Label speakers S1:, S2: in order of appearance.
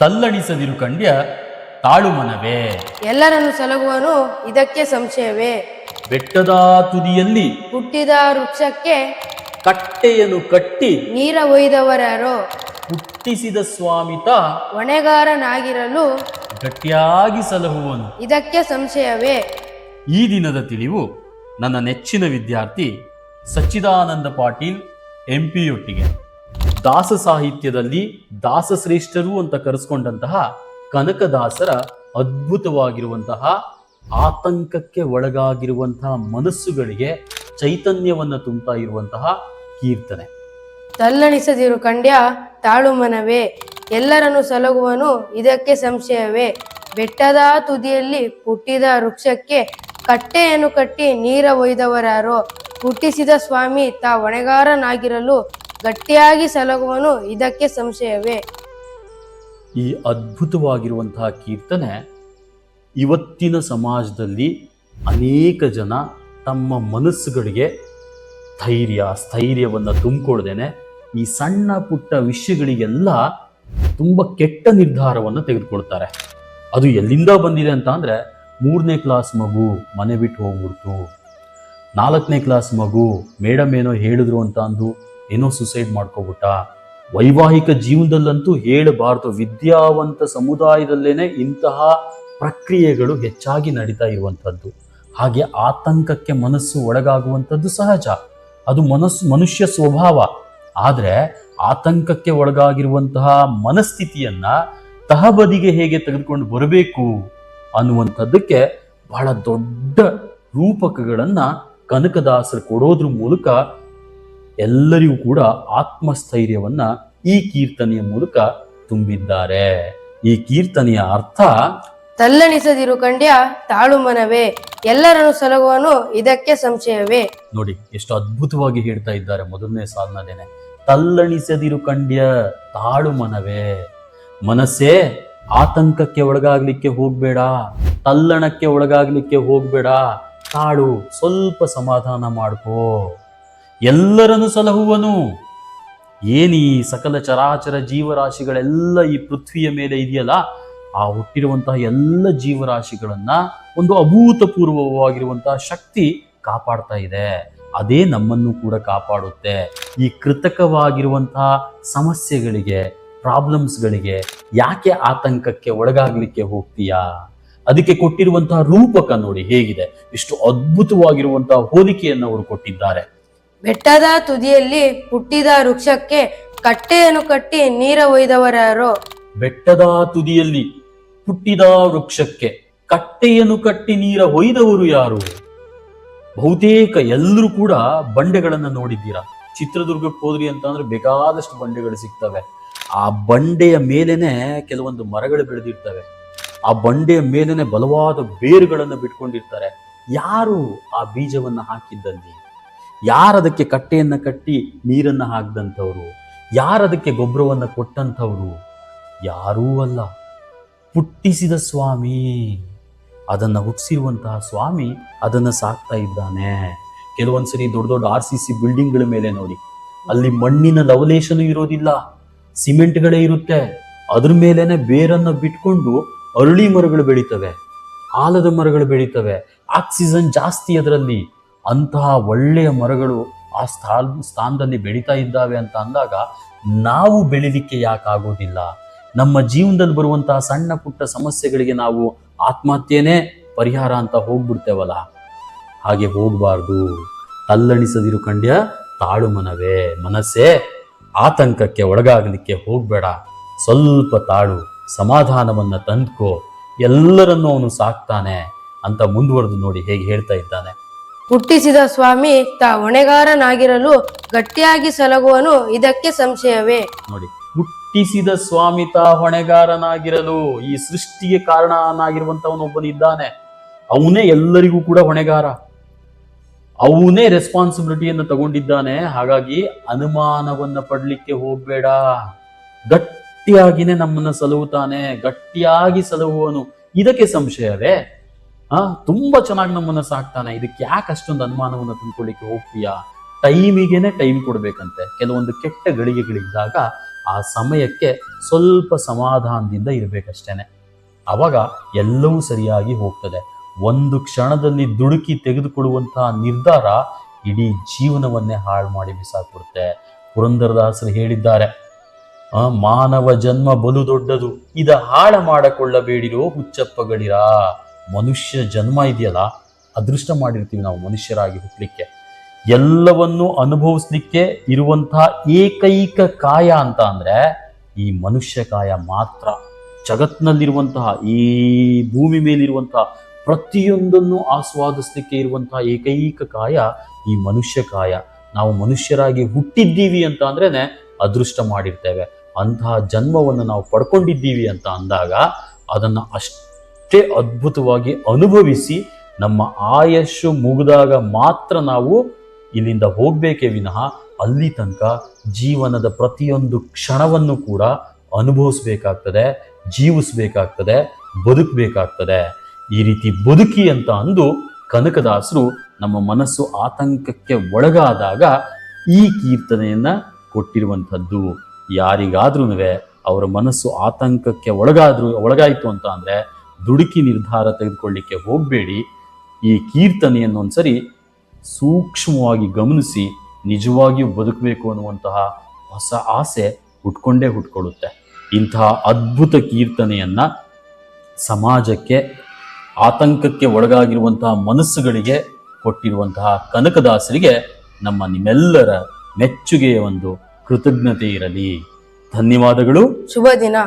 S1: ತಲ್ಲಣಿಸದಿರು ಕಂಡ್ಯ ತಾಳು ಮನವೇ.
S2: ಎಲ್ಲರನ್ನು ಸಲಹುವನು ಇದಕ್ಕೆ ಸಂಶಯವೇ.
S1: ಬೆಟ್ಟದ ತುದಿಯಲ್ಲಿ
S2: ಹುಟ್ಟಿದ ವೃಕ್ಷಕ್ಕೆ
S1: ಕಟ್ಟೆಯನ್ನು ಕಟ್ಟಿ
S2: ನೀರ ಒಯ್ದವರ್ಯಾರೋ.
S1: ಹುಟ್ಟಿಸಿದ ಸ್ವಾಮಿತ
S2: ಹೊಣೆಗಾರನಾಗಿರಲು
S1: ಗಟ್ಟಿಯಾಗಿ ಸಲಹುವನು
S2: ಇದಕ್ಕೆ ಸಂಶಯವೇ.
S1: ಈ ದಿನದ ತಿಳಿವು ನನ್ನ ನೆಚ್ಚಿನ ವಿದ್ಯಾರ್ಥಿ ಸಚ್ಚಿದಾನಂದ ಪಾಟೀಲ್ MP ಯೊಟ್ಟಿಗೆ ದಾಸ ಸಾಹಿತ್ಯದಲ್ಲಿ ದಾಸಶ್ರೇಷ್ಠರು ಅಂತ ಕರೆಸ್ಕೊಂಡಂತಹ ಕನಕದಾಸರ ಅದ್ಭುತವಾಗಿರುವಂತಹ ಆತಂಕಕ್ಕೆ ಒಳಗಾಗಿರುವಂತಹ ಮನಸ್ಸುಗಳಿಗೆ ಚೈತನ್ಯವನ್ನು ತುಂಬುತ್ತಾ ಇರುವಂತಹ ಕೀರ್ತನೆ.
S2: ತಲ್ಲಣಿಸದಿರು ಕಂಡ್ಯ ತಾಳು ಮನವೇ. ಎಲ್ಲರನ್ನು ಸಲಹುವನು ಇದಕ್ಕೆ ಸಂಶಯವೇ. ಬೆಟ್ಟದ ತುದಿಯಲ್ಲಿ ಹುಟ್ಟಿದ ವೃಕ್ಷಕ್ಕೆ ಕಟ್ಟೆಯನ್ನು ಕಟ್ಟಿ ನೀರ ಒಯ್ದವರ್ಯಾರೋ. ಹುಟ್ಟಿಸಿದ ಸ್ವಾಮಿ ತಾ ಹೊಣೆಗಾರನಾಗಿರಲು ಗಟ್ಟಿಯಾಗಿ ಸಲಹುವನು ಇದಕ್ಕೆ ಸಂಶಯವೇ.
S1: ಈ ಅದ್ಭುತವಾಗಿರುವಂತಹ ಕೀರ್ತನೆ ಇವತ್ತಿನ ಸಮಾಜದಲ್ಲಿ ಅನೇಕ ಜನ ತಮ್ಮ ಮನಸ್ಸುಗಳಿಗೆ ಸ್ಥೈರ್ಯವನ್ನು ತುಂಬಿಕೊಳ್ದೇನೆ ಈ ಸಣ್ಣ ಪುಟ್ಟ ವಿಷಯಗಳಿಗೆಲ್ಲ ತುಂಬ ಕೆಟ್ಟ ನಿರ್ಧಾರವನ್ನು ತೆಗೆದುಕೊಳ್ತಾರೆ. ಅದು ಎಲ್ಲಿಂದ ಬಂದಿದೆ ಅಂತ ಅಂದರೆ 3ನೇ ಕ್ಲಾಸ್ ಮಗು ಮನೆ ಬಿಟ್ಟು ಹೋಗ್ಬಿಡ್ತು, 4ನೇ ಕ್ಲಾಸ್ ಮಗು ಮೇಡಮ್ ಏನೋ ಹೇಳಿದ್ರು ಅಂತ ಅಂದು ಏನೋ ಸುಸೈಡ್ ಮಾಡ್ಕೊಬಿಟ್ಟ. ವೈವಾಹಿಕ ಜೀವನದಲ್ಲಂತೂ ಹೇಳಬಾರ್ದು, ವಿದ್ಯಾವಂತ ಸಮುದಾಯದಲ್ಲೇನೆ ಇಂತಹ ಪ್ರಕ್ರಿಯೆಗಳು ಹೆಚ್ಚಾಗಿ ನಡೀತಾ ಇರುವಂಥದ್ದು. ಹಾಗೆ ಆತಂಕಕ್ಕೆ ಮನಸ್ಸು ಒಳಗಾಗುವಂಥದ್ದು ಸಹಜ, ಅದು ಮನುಷ್ಯ ಸ್ವಭಾವ. ಆದರೆ ಆತಂಕಕ್ಕೆ ಒಳಗಾಗಿರುವಂತಹ ಮನಸ್ಥಿತಿಯನ್ನ ತಹಬದಿಗೆ ಹೇಗೆ ತೆಗೆದುಕೊಂಡು ಬರಬೇಕು ಅನ್ನುವಂಥದ್ದಕ್ಕೆ ಬಹಳ ದೊಡ್ಡ ರೂಪಕಗಳನ್ನ ಕನಕದಾಸರು ಕೊಡೋದ್ರ ಮೂಲಕ ಎಲ್ಲರಿಗೂ ಕೂಡ ಆತ್ಮಸ್ಥೈರ್ಯವನ್ನ ಈ ಕೀರ್ತನೆಯ ಮೂಲಕ ತುಂಬಿದ್ದಾರೆ. ಈ ಕೀರ್ತನೆಯ ಅರ್ಥ
S2: ತಲ್ಲಣಿಸದಿರು ಕಂಡ್ಯ ತಾಳು ಮನವೇ. ಎಲ್ಲರನ್ನು ಸಲಹುವನು ಇದಕ್ಕೆ ಸಂಶಯವೇ.
S1: ನೋಡಿ ಎಷ್ಟು ಅದ್ಭುತವಾಗಿ ಹೇಳ್ತಾ ಇದ್ದಾರೆ. ಮೊದಲನೇ ಸಾಲಿನಲ್ಲೇನೆ ತಲ್ಲಣಿಸದಿರು ಕಂಡ್ಯ ತಾಳು ಮನವೇ. ಮನಸ್ಸೇ, ಆತಂಕಕ್ಕೆ ಒಳಗಾಗ್ಲಿಕ್ಕೆ ಹೋಗ್ಬೇಡ, ತಲ್ಲಣಕ್ಕೆ ಒಳಗಾಗ್ಲಿಕ್ಕೆ ಹೋಗ್ಬೇಡ, ತಾಳು, ಸ್ವಲ್ಪ ಸಮಾಧಾನ ಮಾಡ್ಕೋ. ಎಲ್ಲರನ್ನು ಸಲಹುವನು. ಏನೀ ಸಕಲ ಚರಾಚರ ಜೀವರಾಶಿಗಳೆಲ್ಲ ಈ ಪೃಥ್ವಿಯ ಮೇಲೆ ಇದೆಯಲ್ಲ, ಆ ಹುಟ್ಟಿರುವಂತಹ ಎಲ್ಲ ಜೀವರಾಶಿಗಳನ್ನ ಒಂದು ಅಭೂತಪೂರ್ವವಾಗಿರುವಂತಹ ಶಕ್ತಿ ಕಾಪಾಡ್ತಾ ಇದೆ. ಅದೇ ನಮ್ಮನ್ನು ಕೂಡ ಕಾಪಾಡುತ್ತೆ. ಈ ಕೃತಕವಾಗಿರುವಂತಹ ಸಮಸ್ಯೆಗಳಿಗೆ, ಪ್ರಾಬ್ಲಮ್ಸ್ಗಳಿಗೆ ಯಾಕೆ ಆತಂಕಕ್ಕೆ ಒಳಗಾಗ್ಲಿಕ್ಕೆ ಹೋಗ್ತೀಯಾ? ಅದಕ್ಕೆ ಕೊಟ್ಟಿರುವಂತಹ ರೂಪಕ ನೋಡಿ ಹೇಗಿದೆ, ಎಷ್ಟು ಅದ್ಭುತವಾಗಿರುವಂತಹ ಹೋಲಿಕೆಯನ್ನು ಅವರು ಕೊಟ್ಟಿದ್ದಾರೆ.
S2: ಬೆಟ್ಟದ ತುದಿಯಲ್ಲಿ ಹುಟ್ಟಿದ ವೃಕ್ಷಕ್ಕೆ ಕಟ್ಟೆಯನ್ನು ಕಟ್ಟಿ ನೀರ ಒಯ್ದವರ್ಯಾರೋ.
S1: ಬೆಟ್ಟದ ತುದಿಯಲ್ಲಿ ಹುಟ್ಟಿದ ವೃಕ್ಷಕ್ಕೆ ಕಟ್ಟೆಯನ್ನು ಕಟ್ಟಿ ನೀರ ಒಯ್ದವರು ಯಾರು? ಬಹುತೇಕ ಎಲ್ಲರೂ ಕೂಡ ಬಂಡೆಗಳನ್ನ ನೋಡಿದ್ದೀರಾ. ಚಿತ್ರದುರ್ಗಕ್ಕೆ ಹೋದ್ರಿ ಅಂತ ಅಂದ್ರೆ ಬೇಕಾದಷ್ಟು ಬಂಡೆಗಳು ಸಿಗ್ತವೆ. ಆ ಬಂಡೆಯ ಮೇಲೇನೆ ಕೆಲವೊಂದು ಮರಗಳು ಬೆಳೆದಿರ್ತವೆ. ಆ ಬಂಡೆಯ ಮೇಲೇನೆ ಬಲವಾದ ಬೇರುಗಳನ್ನು ಬಿಟ್ಕೊಂಡಿರ್ತಾರೆ. ಯಾರು ಆ ಬೀಜವನ್ನ ಹಾಕಿದ್ದಲ್ಲಿ? ಯಾರದಕ್ಕೆ ಕಟ್ಟೆಯನ್ನ ಕಟ್ಟಿ ನೀರನ್ನ ಹಾಕ್ದಂಥವ್ರು? ಯಾರದಕ್ಕೆ ಗೊಬ್ಬರವನ್ನ ಕೊಟ್ಟಂಥವ್ರು? ಯಾರೂ ಅಲ್ಲ, ಹುಟ್ಟಿಸಿದ ಸ್ವಾಮಿ. ಅದನ್ನ ಹುಟ್ಟಿಸಿರುವಂತಹ ಸ್ವಾಮಿ ಅದನ್ನ ಸಾಕ್ತಾ ಇದ್ದಾನೆ. ಕೆಲವೊಂದ್ಸರಿ ದೊಡ್ಡ ದೊಡ್ಡ RCC ಬಿಲ್ಡಿಂಗ್ಗಳ ಮೇಲೆ ನೋಡಿ, ಅಲ್ಲಿ ಮಣ್ಣಿನ ಲವಲೇಶನೂ ಇರೋದಿಲ್ಲ, ಸಿಮೆಂಟ್ಗಳೇ ಇರುತ್ತೆ. ಅದ್ರ ಮೇಲೇನೆ ಬೇರನ್ನ ಬಿಟ್ಕೊಂಡು ಅರಳಿ ಮರಗಳು ಬೆಳೀತವೆ, ಆಲದ ಮರಗಳು ಬೆಳೀತವೆ. ಆಕ್ಸಿಜನ್ ಜಾಸ್ತಿ ಅದರಲ್ಲಿ. ಅಂತಹ ಒಳ್ಳೆಯ ಮರಗಳು ಆ ಸ್ಥಾನದಲ್ಲಿ ಬೆಳೀತಾ ಇದ್ದಾವೆ ಅಂತ ಅಂದಾಗ ನಾವು ಬೆಳಿಲಿಕ್ಕೆ ಯಾಕಾಗೋದಿಲ್ಲ? ನಮ್ಮ ಜೀವನದಲ್ಲಿ ಬರುವಂತಹ ಸಣ್ಣ ಪುಟ್ಟ ಸಮಸ್ಯೆಗಳಿಗೆ ನಾವು ಆತ್ಮಹತ್ಯೆನೇ ಪರಿಹಾರ ಅಂತ ಹೋಗ್ಬಿಡ್ತೇವಲ್ಲ, ಹಾಗೆ ಹೋಗಬಾರ್ದು. ತಲ್ಲಣಿಸದಿರು ಕಂಡ್ಯ ತಾಳು ಮನವೇ. ಮನಸ್ಸೇ, ಆತಂಕಕ್ಕೆ ಒಳಗಾಗಲಿಕ್ಕೆ ಹೋಗ್ಬೇಡ, ಸ್ವಲ್ಪ ತಾಳು, ಸಮಾಧಾನವನ್ನ ತಂದ್ಕೋ, ಎಲ್ಲರನ್ನೂ ಅವನು ಸಾಕ್ತಾನೆ ಅಂತ ಮುಂದುವರೆದು ನೋಡಿ ಹೇಗೆ ಹೇಳ್ತಾ ಇದ್ದಾನೆ.
S2: ಹುಟ್ಟಿಸಿದ ಸ್ವಾಮಿ ತಾ ಹೊಣೆಗಾರನಾಗಿರಲು ಗಟ್ಟಿಯಾಗಿ ಸಲಹುವನು ಇದಕ್ಕೆ ಸಂಶಯವೇ.
S1: ನೋಡಿ, ಹುಟ್ಟಿಸಿದ ಸ್ವಾಮಿ ತಾ ಹೊಣೆಗಾರನಾಗಿರಲು, ಈ ಸೃಷ್ಟಿಗೆ ಕಾರಣನಾಗಿರುವಂತವನೊಬ್ಬನಿದ್ದಾನೆ. ಅವನೇ ಎಲ್ಲರಿಗೂ ಕೂಡ ಹೊಣೆಗಾರ, ಅವನೇ ರೆಸ್ಪಾನ್ಸಿಬಿಲಿಟಿಯನ್ನು ತಗೊಂಡಿದ್ದಾನೆ. ಹಾಗಾಗಿ ಅನುಮಾನವನ್ನ ಪಡ್ಲಿಕ್ಕೆ ಹೋಗ್ಬೇಡ. ಗಟ್ಟಿಯಾಗಿನೇ ನಮ್ಮನ್ನ ಸಲಹುತ್ತಾನೆ, ಗಟ್ಟಿಯಾಗಿ ಸಲಹುವನು. ಇದಕ್ಕೆ ಸಂಶಯವೇ? ತುಂಬಾ ಚೆನ್ನಾಗಿ ನಮ್ಮನ್ನ ಸಾಕ್ತಾನೆ, ಇದಕ್ಕೆ ಯಾಕೆ ಅಷ್ಟೊಂದು ಅನುಮಾನವನ್ನು ತಂದ್ಕೊಳ್ಳಿಕ್ಕೆ ಹೋಗ್ತೀಯಾ? ಟೈಮಿಗೆನೆ ಟೈಮ್ ಕೊಡ್ಬೇಕಂತೆ. ಕೆಲವೊಂದು ಕೆಟ್ಟ ಗಳಿಗೆಗಳಿದ್ದಾಗ ಆ ಸಮಯಕ್ಕೆ ಸ್ವಲ್ಪ ಸಮಾಧಾನದಿಂದ ಇರಬೇಕಷ್ಟೇನೆ. ಅವಾಗ ಎಲ್ಲವೂ ಸರಿಯಾಗಿ ಹೋಗ್ತದೆ. ಒಂದು ಕ್ಷಣದಲ್ಲಿ ದುಡುಕಿ ತೆಗೆದುಕೊಳ್ಳುವಂತಹ ನಿರ್ಧಾರ ಇಡೀ ಜೀವನವನ್ನೇ ಹಾಳು ಮಾಡಿ ಬಿಸಾಕ್ಬಿಡುತ್ತೆ. ಪುರಂದರದಾಸರು ಹೇಳಿದ್ದಾರೆ, ಮಾನವ ಜನ್ಮ ಬಲು ದೊಡ್ಡದು, ಇದ ಹಾಳ ಮಾಡಕೊಳ್ಳಬೇಡಿರೋ ಹುಚ್ಚಪ್ಪಗಳಿರ. ಮನುಷ್ಯ ಜನ್ಮ ಇದೆಯಲ್ಲ, ಅದೃಷ್ಟ ಮಾಡಿರ್ತೀವಿ ನಾವು ಮನುಷ್ಯರಾಗಿ ಹುಟ್ಟಲಿಕ್ಕೆ. ಎಲ್ಲವನ್ನೂ ಅನುಭವಿಸ್ಲಿಕ್ಕೆ ಇರುವಂತಹ ಏಕೈಕ ಕಾಯ ಅಂತ ಅಂದ್ರೆ ಈ ಮನುಷ್ಯ ಕಾಯ ಮಾತ್ರ. ಜಗತ್ನಲ್ಲಿರುವಂತಹ ಈ ಭೂಮಿ ಮೇಲಿರುವಂತಹ ಪ್ರತಿಯೊಂದನ್ನು ಆಸ್ವಾದಿಸ್ಲಿಕ್ಕೆ ಇರುವಂತಹ ಏಕೈಕ ಕಾಯ ಈ ಮನುಷ್ಯ ಕಾಯ. ನಾವು ಮನುಷ್ಯರಾಗಿ ಹುಟ್ಟಿದ್ದೀವಿ ಅಂತ ಅಂದ್ರೇನೆ ಅದೃಷ್ಟ ಮಾಡಿರ್ತೇವೆ. ಅಂತಹ ಜನ್ಮವನ್ನು ನಾವು ಪಡ್ಕೊಂಡಿದ್ದೀವಿ ಅಂತ ಅಂದಾಗ ಅದನ್ನ ಅಷ್ಟೇ ಅದ್ಭುತವಾಗಿ ಅನುಭವಿಸಿ ನಮ್ಮ ಆಯಸ್ಸು ಮುಗಿದಾಗ ಮಾತ್ರ ನಾವು ಇಲ್ಲಿಂದ ಹೋಗ್ಬೇಕೇ ವಿನಃ ಅಲ್ಲಿ ತನಕ ಜೀವನದ ಪ್ರತಿಯೊಂದು ಕ್ಷಣವನ್ನು ಕೂಡ ಅನುಭವಿಸ್ಬೇಕಾಗ್ತದೆ, ಜೀವಿಸ್ಬೇಕಾಗ್ತದೆ, ಬದುಕಬೇಕಾಗ್ತದೆ. ಈ ರೀತಿ ಬದುಕಿ ಅಂತ ಅಂದು ಕನಕದಾಸರು ನಮ್ಮ ಮನಸ್ಸು ಆತಂಕಕ್ಕೆ ಒಳಗಾದಾಗ ಈ ಕೀರ್ತನೆಯನ್ನ ಕೊಟ್ಟಿರುವಂಥದ್ದು. ಯಾರಿಗಾದ್ರೂ ಅವರ ಮನಸ್ಸು ಆತಂಕಕ್ಕೆ ಒಳಗಾಯಿತು ಅಂತ ಅಂದ್ರೆ ದುಡುಕಿ ನಿರ್ಧಾರ ತೆಗೆದುಕೊಳ್ಳಿಕ್ಕೆ ಹೋಗಬೇಡಿ. ಈ ಕೀರ್ತನೆಯನ್ನು ಒಂದ್ಸರಿ ಸೂಕ್ಷ್ಮವಾಗಿ ಗಮನಿಸಿ ನಿಜವಾಗಿಯೂ ಬದುಕಬೇಕು ಅನ್ನುವಂತಹ ಹೊಸ ಆಸೆ ಹುಟ್ಕೊಳ್ಳುತ್ತೆ. ಇಂತಹ ಅದ್ಭುತ ಕೀರ್ತನೆಯನ್ನ ಸಮಾಜಕ್ಕೆ, ಆತಂಕಕ್ಕೆ ಒಳಗಾಗಿರುವಂತಹ ಮನಸ್ಸುಗಳಿಗೆ ಕೊಟ್ಟಿರುವಂತಹ ಕನಕದಾಸರಿಗೆ ನಿಮ್ಮೆಲ್ಲರ ಮೆಚ್ಚುಗೆಯ ಒಂದು ಕೃತಜ್ಞತೆ ಇರಲಿ. ಧನ್ಯವಾದಗಳು.
S2: ಶುಭ ದಿನ.